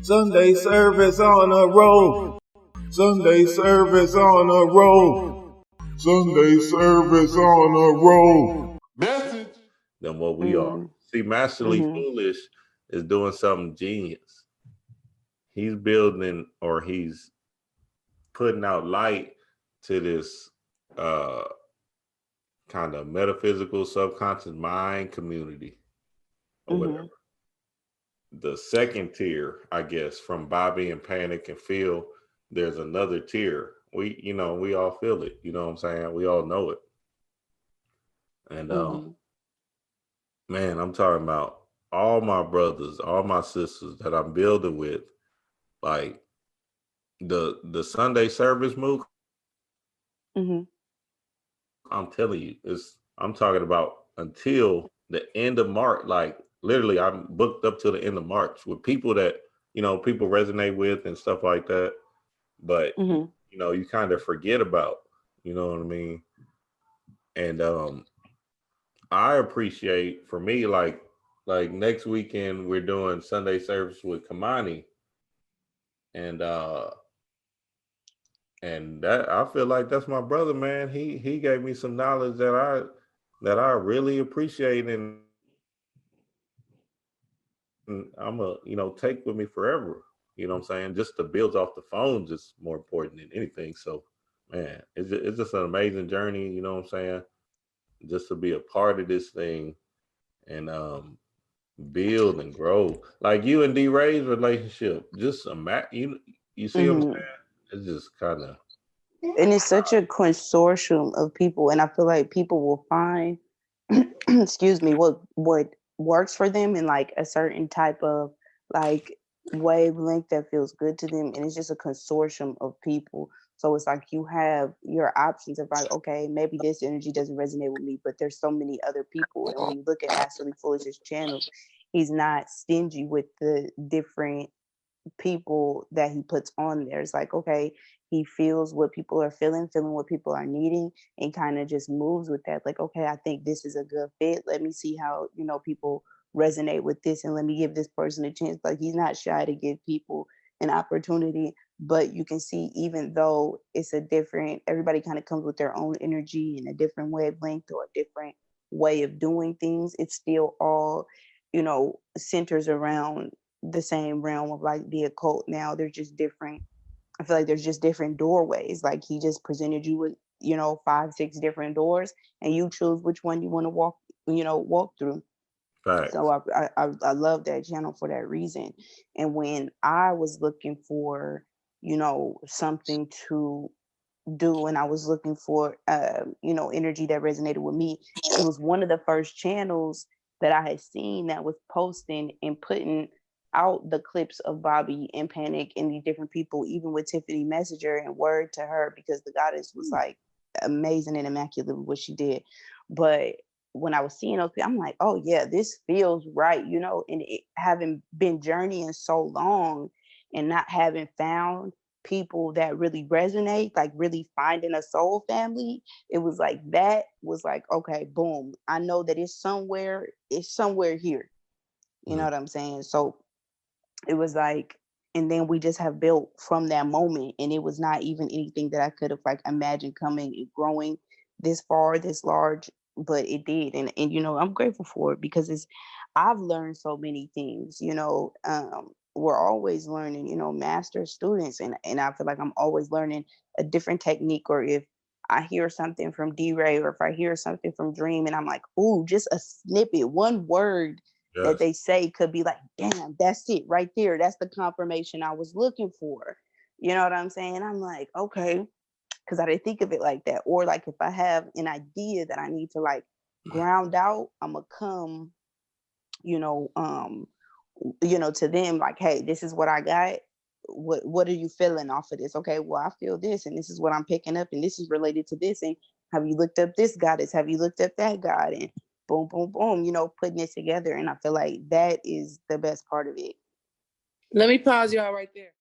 Sunday service on a roll. Sunday service on a roll. Sunday service on a roll. Message. Than what we are. See, Masterly Foolish is doing something genius. He's building, or he's putting out light to this kind of metaphysical subconscious mind community or whatever. The second tier, I guess, from Bobby and Panic and Phil, there's another tier. We all feel it. You know what I'm saying? We all know it. And man, I'm talking about all my brothers, all my sisters that I'm building with, like the Sunday service, Mook. I'm telling you, I'm talking about until the end of March. Like literally, I'm booked up to the end of March with people that people resonate with and stuff like that. But you kind of forget about. You know what I mean? And I appreciate, for me, like next weekend we're doing Sunday service with Kamani, and that I feel like that's my brother, man. He gave me some knowledge that I really appreciate, and I'm take with me forever. You know what I'm saying? Just the builds off the phones is more important than anything. So, man, it's just an amazing journey. You know what I'm saying? Just to be a part of this thing and build and grow, like you and D Ray's relationship. Just you see what I'm saying? It's just kind of. And it's such a consortium of people, and I feel like people will find, excuse me, what works for them in like a certain type of like wavelength that feels good to them, and it's just a consortium of people. So it's like you have your options of like, okay, maybe this energy doesn't resonate with me, but there's so many other people. And when you look at Masterly Foolish's channels, he's not stingy with the different people that he puts on there. It's like, okay, he feels what people are feeling what people are needing, and kind of just moves with that. Like, okay, I think this is a good fit. Let me see how, people resonate with this, and let me give this person a chance. Like, he's not shy to give people an opportunity, but you can see, even though it's a different, everybody kind of comes with their own energy and a different wavelength or a different way of doing things, it's still all, centers around the same realm of like the occult. Now they're just different. I feel like there's just different doorways. Like, he just presented you with 5-6 different doors, and you choose which one you want to walk through. Right. So I love that channel for that reason. And when I was looking for something to do, and I was looking for energy that resonated with me, it was one of the first channels that I had seen that was posting and putting out the clips of Bobby and Panic and these different people, even with Tiffany Messenger, and word to her, because the goddess was like amazing and immaculate with what she did. But when I was seeing those people, I'm like, oh yeah, this feels right, and it, having been journeying so long and not having found people that really resonate, like really finding a soul family, it was like, that was like, okay, boom, I know that it's somewhere here. You know what I'm saying? So it was like, and then we just have built from that moment, and it was not even anything that I could have like imagined coming and growing this far, this large, but it did. And I'm grateful for it, because I've learned so many things. We're always learning, master students, and I feel like I'm always learning a different technique. Or if I hear something from D-Ray, or if I hear something from Dream, and I'm like, ooh, just a snippet, one word that they say could be like, damn, that's it right there. That's the confirmation I was looking for. You know what I'm saying? I'm like, okay, because I didn't think of it like that. Or like, if I have an idea that I need to like ground out, I'm gonna come, to them like, hey, this is what I got. What are you feeling off of this? Okay, well, I feel this, and this is what I'm picking up, and this is related to this. And have you looked up this goddess? Have you looked up that god? And boom, boom, boom, putting it together. And I feel like that is the best part of it. Let me pause y'all right there.